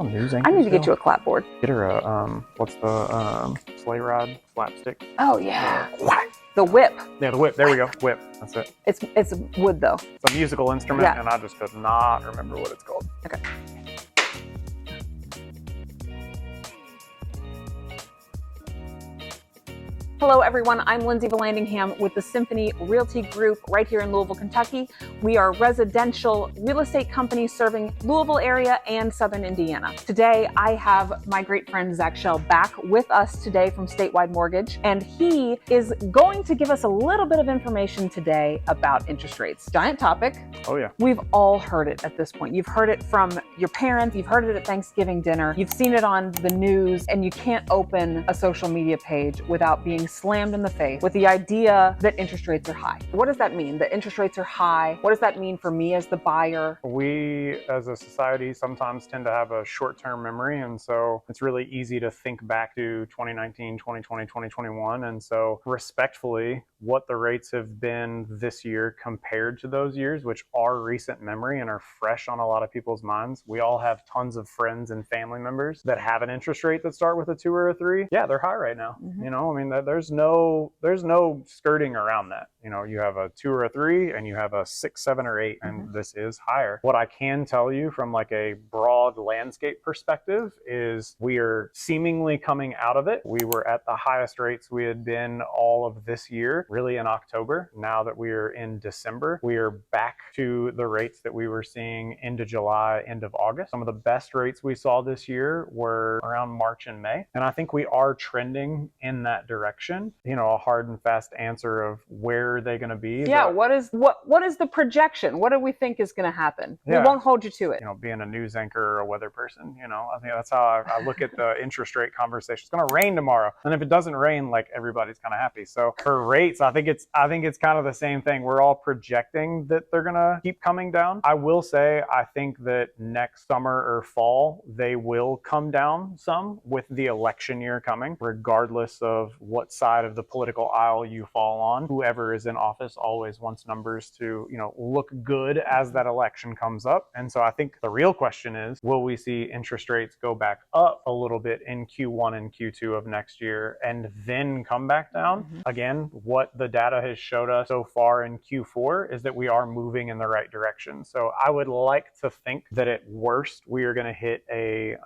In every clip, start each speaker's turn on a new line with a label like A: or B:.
A: News
B: I
A: anchor
B: need to get
A: still?
B: you a clapboard.
A: Get her a what's the sleigh ride slapstick?
B: Oh yeah, the whip.
A: Yeah, the whip. There we go. Whip. That's it.
B: It's wood though.
A: It's a musical instrument,
B: Yeah.
A: and I just could not remember what it's called.
B: Okay. Hello everyone, I'm Lindsay Vallandingham with the Symphony Realty Group right here in Louisville, Kentucky. We are a residential real estate company serving Louisville area and Southern Indiana. Today I have my great friend Zack Schell back with us today from Statewide Mortgage, and he is going to give us a little bit of information today about interest rates. Giant topic.
A: Oh yeah.
B: We've all heard it at this point. You've heard it from your parents, you've heard it at Thanksgiving dinner, you've seen it on the news, and you can't open a social media page without being slammed in the face with the idea that interest rates are high. What does that mean? That interest rates are high? What does that mean for me as the buyer?
A: We as a society sometimes tend to have a short-term memory, and so it's really easy to think back to 2019, 2020, 2021. And so respectfully, what the rates have been this year compared to those years, which are recent memory and are fresh on a lot of people's minds. We all have tons of friends and family members that have an interest rate that start with a 2 or a 3. Yeah, they're high right now.
B: Mhm.
A: You know, I mean, there's no skirting around that. You know, you have a 2 or a 3 and you have a 6, 7, or 8, and this is higher. What I can tell you from like a broad landscape perspective is we are seemingly coming out of it. We were at the highest rates we had been all of this year, really in October. Now that we are in December, we are back to the rates that we were seeing into July, end of August. Some of the best rates we saw this year were around March and May. And I think we are trending in that direction. You know, a hard and fast answer of where are they going to be.
B: Yeah, what is the projection? What do we think is going to happen?
A: Yeah.
B: We won't hold you to it.
A: You know, being a news anchor or a weather person, you know, I think that's how I look at the interest rate conversation. It's going to rain tomorrow, and if it doesn't rain, like everybody's kind of happy. So for rates, I think it's kind of the same thing. We're all projecting that they're going to keep coming down. I will say, I think that next summer or fall, they will come down some with the election year coming, regardless of what side of the political aisle you fall on. Whoever is in office always wants numbers to, you know, look good as that election comes up. And so I think the real question is, will we see interest rates go back up a little bit in Q1 and Q2 of next year and then come back down? Again, what the data has showed us so far in Q4 is that we are moving in the right direction. So I would like to think that at worst, we are going to hit a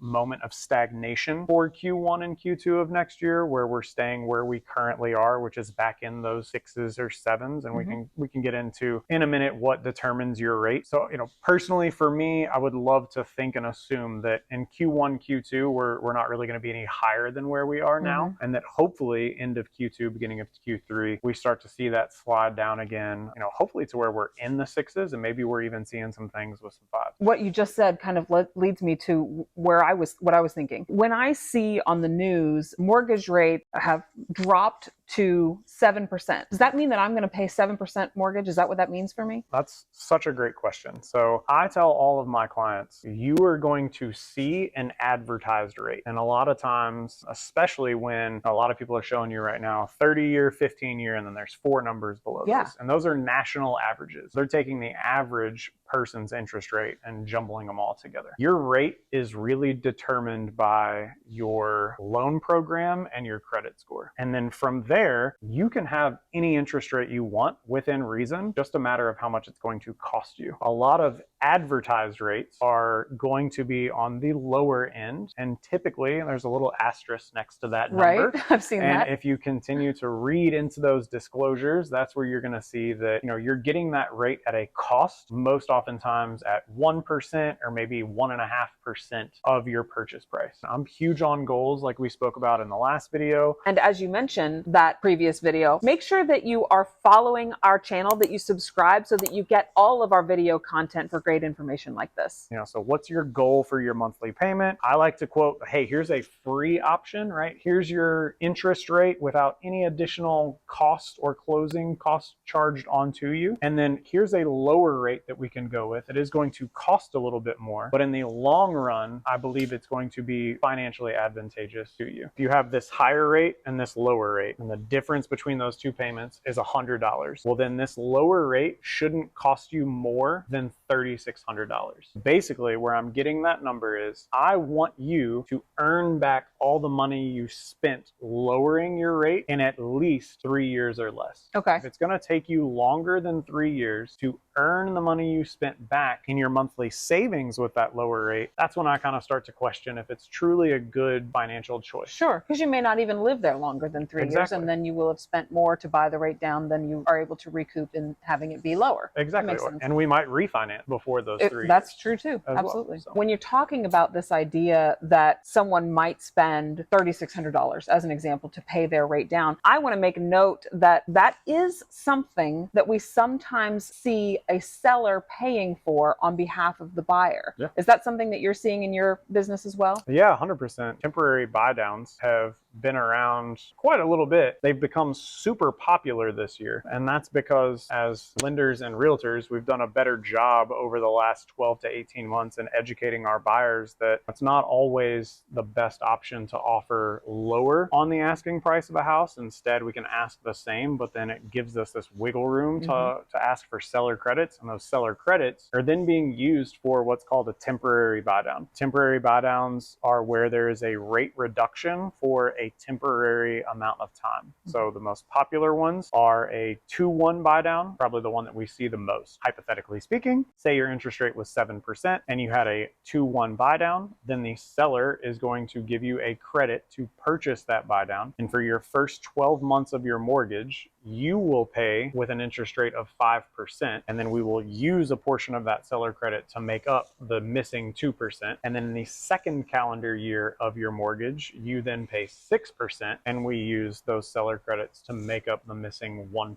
A: moment of stagnation for Q1 and Q2 of next year, where we're staying where we currently are, which is back in those 6s or 7s. And we can get into in a minute what determines your rate. So, you know, personally for me, I would love to think and assume that in Q1, Q2, we're not really going to be any higher than where we are now. And that hopefully end of Q2, beginning of Q3, we start to see that slide down again, you know, hopefully to where we're in the 6s, and maybe we're even seeing some things with some 5s.
B: What you just said kind of leads me to what I was thinking. When I see on the news mortgage rates have dropped to 7%, does that mean that I'm going to pay 7% mortgage? Is that what that means for me?
A: That's such a great question. So I tell all of my clients, you are going to see an advertised rate. And a lot of times, especially when a lot of people are showing you right now 30-year, 15-year, and then there's 4 numbers below those. And those are national averages. They're taking the average person's interest rate and jumbling them all together. Your rate is really determined by your loan program and your credit score. And then from there, you can have any interest rate you want within reason, just a matter of how much it's going to cost you. A lot of advertised rates are going to be on the lower end, and typically there's a little asterisk next to that number.
B: Right, I've seen that.
A: And if you continue to read into those disclosures, that's where you're going to see that, you know, you're getting that rate at a cost, most oftentimes at 1% or maybe 1.5% of your purchase price. I'm huge on goals, like we spoke about in the last video.
B: And as you mentioned that previous video, make sure that you are following our channel, that you subscribe so that you get all of our video content for great information like this.
A: You know, so what's your goal for your monthly payment? I like to quote, hey, here's a free option, right? Here's your interest rate without any additional cost or closing costs charged onto you. And then here's a lower rate that we can go with. It is going to cost a little bit more, but in the long run, I believe it's going to be financially advantageous to you. If you have this higher rate and this lower rate, and the difference between those two payments is $100, well, then this lower rate shouldn't cost you more than $3,600. Basically, where I'm getting that number is I want you to earn back all the money you spent lowering your rate in at least 3 years or less.
B: Okay.
A: If it's going to take you longer than 3 years to earn the money you spent back in your monthly savings with that lower rate, that's when I kind of start to question if it's truly a good financial choice.
B: Sure, because you may not even live there longer than 3 years, and then you will have spent more to buy the rate down than you are able to recoup in having it be lower.
A: Exactly. And we might refinance before those 3 years.
B: That's true too. Absolutely. Well, so, when you're talking about this idea that someone might spend $3,600 as an example to pay their rate down, I want to make note that that is something that we sometimes see a seller paying for on behalf of the buyer.
A: Yeah.
B: Is that something that you're seeing in your business as well?
A: Yeah, 100%. Temporary buy downs have been around quite a little bit. They've become super popular this year. And that's because as lenders and realtors, we've done a better job over the last 12 to 18 months in educating our buyers that it's not always the best option to offer lower on the asking price of a house. Instead, we can ask the same, but then it gives us this wiggle room to ask for seller credits. And those seller credits are then being used for what's called a temporary buy down. Temporary buy downs are where there is a rate reduction for a temporary amount of time. So the most popular ones are a 2-1 buy down, probably the one that we see the most. Hypothetically speaking, say your interest rate was 7% and you had a 2-1 buy down, then the seller is going to give you a credit to purchase that buy down. And for your first 12 months of your mortgage, you will pay with an interest rate of 5%, and then we will use a portion of that seller credit to make up the missing 2%. And then in the second calendar year of your mortgage, you then pay 6%, and we use those seller credits to make up the missing 1%.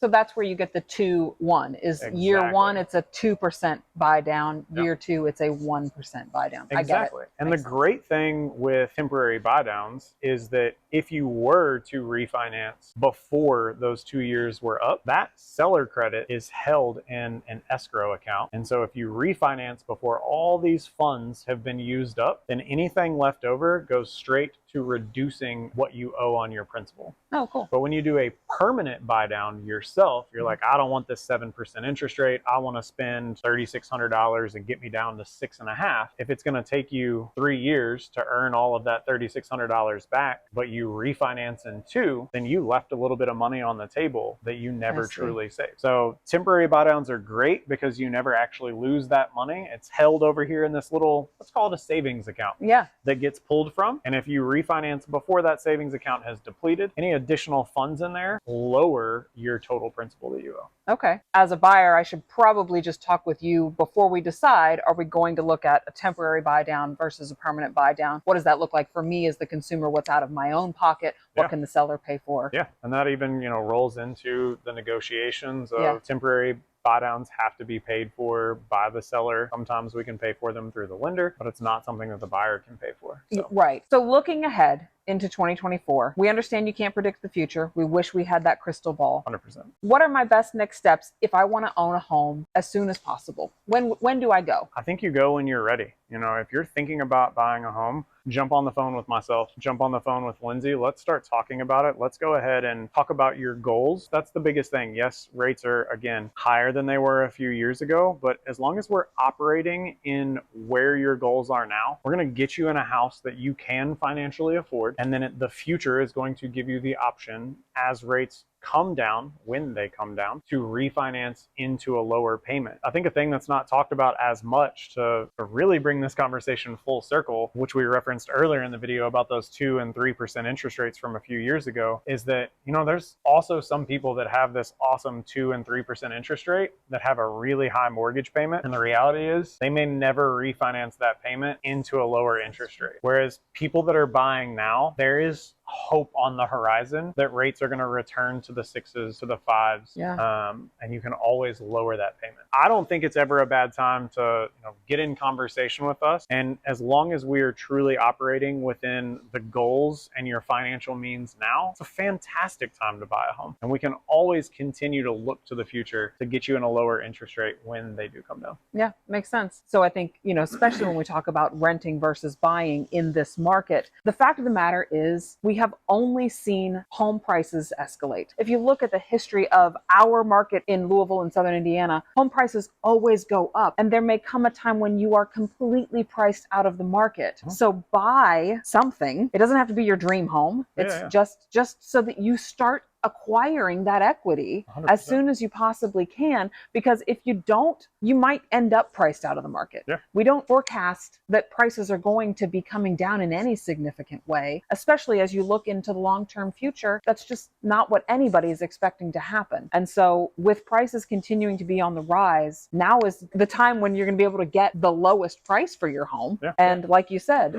B: So that's where you get the 2-1. Is
A: Exactly.
B: Year one, it's a 2% buy down.
A: Yep.
B: Year two, it's a 1% buy down.
A: Exactly.
B: I get it.
A: And
B: Makes
A: the
B: sense.
A: great thing with temporary buy downs is that if you were to refinance before those 2 years were up, that seller credit is held in an escrow account. And so if you refinance before all these funds have been used up, then anything left over goes straight to reducing what you owe on your principal.
B: Oh, cool.
A: But when you do a permanent buy down yourself, you're like, I don't want this 7% interest rate. I want to spend $3,600 and get me down to 6.5. If it's going to take you 3 years to earn all of that $3,600 back, but you refinance in 2, then you left a little bit of money on the table that you never truly saved. So temporary buy downs are great because you never actually lose that money. It's held over here in this little, let's call it a savings account.
B: Yeah.
A: That gets pulled from. And if you refinance before that savings account has depleted, any additional funds in there lower your total principal that you owe.
B: Okay. As a buyer, I should probably just talk with you before we decide, are we going to look at a temporary buy down versus a permanent buy down? What does that look like for me as the consumer? What's out of my own pocket? What can the seller pay for?
A: Yeah. And that even, rolls into the negotiations of temporary buy downs have to be paid for by the seller. Sometimes we can pay for them through the lender, but it's not something that the buyer can pay for. So.
B: Right. So looking ahead into 2024, we understand you can't predict the future. We wish we had that crystal ball.
A: 100%.
B: What are my best next steps if I want to own a home as soon as possible? When do I go?
A: I think you go when you're ready. If you're thinking about buying a home, jump on the phone with myself, jump on the phone with Lindsay. Let's start talking about it. Let's go ahead and talk about your goals. That's the biggest thing. Yes, rates are, again, higher than they were a few years ago, but as long as we're operating in where your goals are now, we're going to get you in a house that you can financially afford. And then the future is going to give you the option as rates come down, when they come down, to refinance into a lower payment. I think a thing that's not talked about as much to really bring this conversation full circle, which we referenced earlier in the video about those 2 and 3% interest rates from a few years ago, is that, there's also some people that have this awesome 2 and 3% interest rate that have a really high mortgage payment. And the reality is they may never refinance that payment into a lower interest rate. Whereas people that are buying now, there is hope on the horizon that rates are going to return to the 6s, to the 5s. And you can always lower that payment. I don't think it's ever a bad time to get in conversation with us. And as long as we are truly operating within the goals and your financial means now, it's a fantastic time to buy a home. And we can always continue to look to the future to get you in a lower interest rate when they do come down.
B: Yeah, makes sense. So I think, especially when we talk about renting versus buying in this market, the fact of the matter is we we have only seen home prices escalate. If you look at the history of our market in Louisville and Southern Indiana, home prices always go up. And there may come a time when you are completely priced out of the market. So buy something. It doesn't have to be your dream home. It's just so that you start acquiring that equity
A: 100%.
B: as soon as you possibly can, because if you don't, you might end up priced out of the market. We don't forecast that prices are going to be coming down in any significant way, especially as you look into the long-term future. That's just not what anybody is expecting to happen. And so with prices continuing to be on the rise, now is the time when you're going to be able to get the lowest price for your home. And like you said,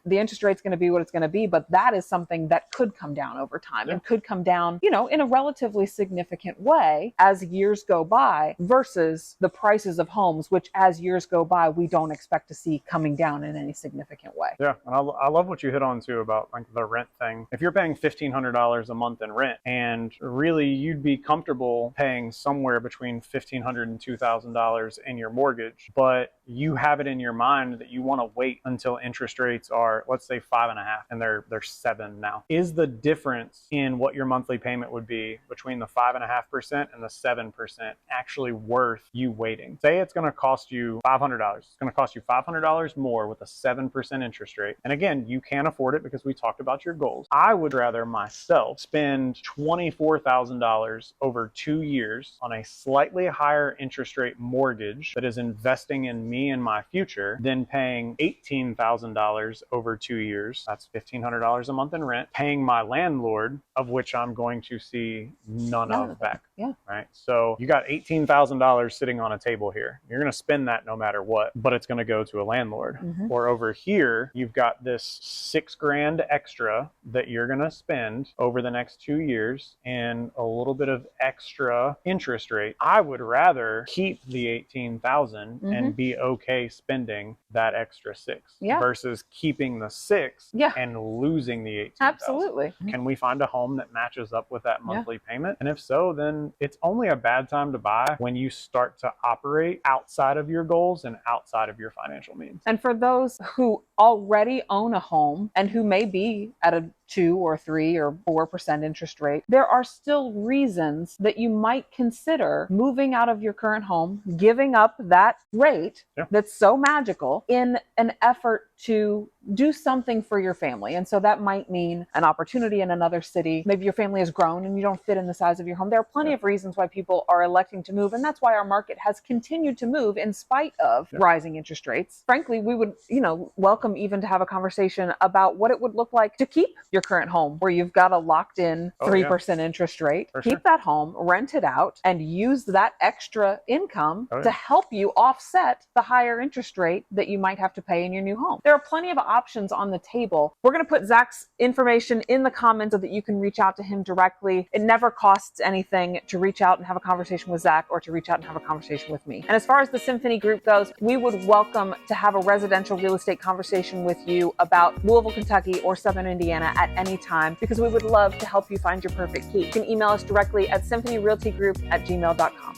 B: the interest rate's going to be what it's going to be, but that is something that could come down over time and could come down, in a relatively significant way as years go by, versus the prices of homes, which as years go by, we don't expect to see coming down in any significant way.
A: Yeah, and I love what you hit on too about like the rent thing. If you're paying $1,500 a month in rent, and really you'd be comfortable paying somewhere between $1,500 and $2,000 in your mortgage, but you have it in your mind that you want to wait until interest rates are, let's say 5.5, and they're 7 now. Is the difference in what your monthly payment would be between the 5.5% and the 7% actually worth you waiting? Say it's going to cost you $500. It's going to cost you $500 more with a 7% interest rate. And again, you can't afford it because we talked about your goals. I would rather myself spend $24,000 over 2 years on a slightly higher interest rate mortgage that is investing in me and my future than paying $18,000 over 2 years. That's $1,500 a month in rent, paying my landlord, of which I'm going to see none of back. Right. So you got $18,000 sitting on a table here. You're going to spend that no matter what, but it's going to go to a landlord. Or over here, you've got this $6,000 extra that you're going to spend over the next 2 years and a little bit of extra interest rate. I would rather keep the $18,000 and be okay spending that extra $6,000 versus keeping the $6,000 and losing the $18,000.
B: Absolutely.
A: Can we find a home that matches up with that monthly payment? And if so, then it's only a bad time to buy when you start to operate outside of your goals and outside of your financial means.
B: And for those who already own a home and who may be at a 2 or 3 or 4% interest rate, there are still reasons that you might consider moving out of your current home, giving up that rate that's so magical in an effort to do something for your family. And so that might mean an opportunity in another city. Maybe your family has grown and you don't fit in the size of your home. There are plenty of reasons why people are electing to move. And that's why our market has continued to move in spite of rising interest rates. Frankly, we would, welcome even to have a conversation about what it would look like to keep your current home where you've got a locked in 3% interest rate. Keep that home, rent it out, and use that extra income to help you offset the higher interest rate that you might have to pay in your new home. There are plenty of options on the table. We're going to put Zack's information in the comments so that you can reach out to him directly. It never costs anything to reach out and have a conversation with Zack or to reach out and have a conversation with me. And as far as the Symphony Group goes, we would welcome to have a residential real estate conversation with you about Louisville, Kentucky or Southern Indiana at any time, because we would love to help you find your perfect key. You can email us directly at symphonyrealtygroup@gmail.com.